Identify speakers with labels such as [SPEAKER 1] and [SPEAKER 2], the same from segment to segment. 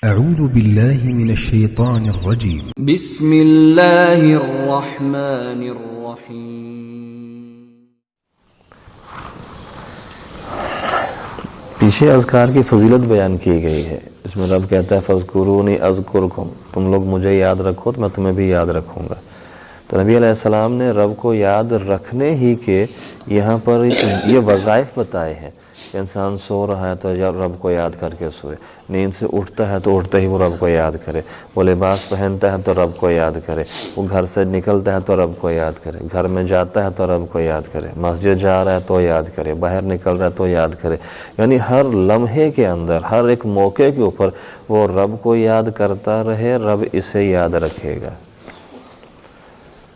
[SPEAKER 1] أعوذ بالله من الشيطان الرجيم.
[SPEAKER 2] بسم اللہ الرحمن الرحیم.
[SPEAKER 3] پیچھے اذکار کی فضیلت بیان کی گئی ہے. اس میں رب کہتا ہے فاذکرونی اذکرکم، تم لوگ مجھے یاد رکھو تو میں تمہیں بھی یاد رکھوں گا. تو نبی علیہ السلام نے رب کو یاد رکھنے ہی کے یہاں پر یہ وظائف بتائے ہیں کہ انسان سو رہا ہے تو رب کو یاد کر کے سوئے، نیند سے اٹھتا ہے تو اٹھتے ہی وہ رب کو یاد کرے، وہ لباس پہنتا ہے تو رب کو یاد کرے، وہ گھر سے نکلتا ہے تو رب کو یاد کرے، گھر میں جاتا ہے تو رب کو یاد کرے، مسجد جا رہا ہے تو یاد کرے، باہر نکل رہا ہے تو یاد کرے. یعنی ہر لمحے کے اندر، ہر ایک موقع کے اوپر وہ رب کو یاد کرتا رہے، رب اسے یاد رکھے گا.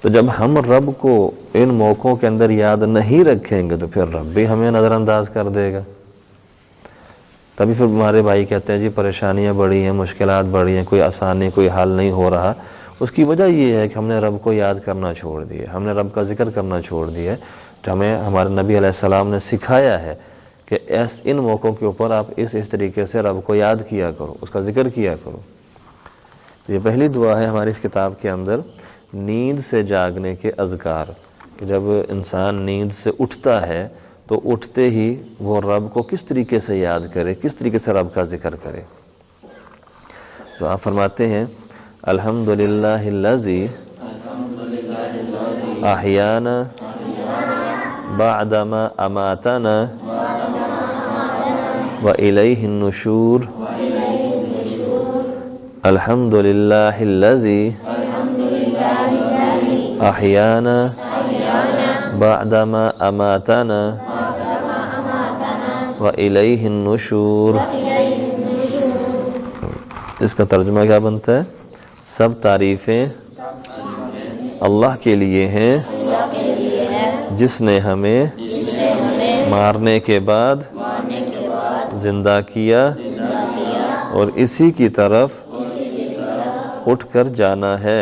[SPEAKER 3] تو جب ہم رب کو ان موقعوں کے اندر یاد نہیں رکھیں گے تو پھر رب بھی ہمیں نظر انداز کر دے گا. تبھی پھر ہمارے بھائی کہتے ہیں جی پریشانیاں بڑی ہیں، مشکلات بڑی ہیں، کوئی آسانی، کوئی حل نہیں ہو رہا. اس کی وجہ یہ ہے کہ ہم نے رب کو یاد کرنا چھوڑ دیا، ہم نے رب کا ذکر کرنا چھوڑ دیا ہے. جو ہمیں ہمارے نبی علیہ السلام نے سکھایا ہے کہ ان موقعوں کے اوپر آپ اس طریقے سے رب کو یاد کیا کرو، اس کا ذکر کیا کرو. تو یہ پہلی دعا ہے ہماری اس کتاب کے اندر، نیند سے جاگنے کے اذکار. کہ جب انسان نیند سے اٹھتا ہے تو اٹھتے ہی وہ رب کو کس طریقے سے یاد کرے، کس طریقے سے رب کا ذکر کرے. تو آپ فرماتے ہیں الحمدللہ الذی احیانا بعدما اماتنا والیہ النشور. الحمدللہ الذی احیانا بعدما اماتنا والیہ النشور. اس کا ترجمہ کیا بنتا ہے؟ سب تعریفیں اللہ کے لیے ہیں جس نے ہمیں مارنے کے بعد زندہ کیا اور اسی کی طرف اٹھ کر جانا ہے.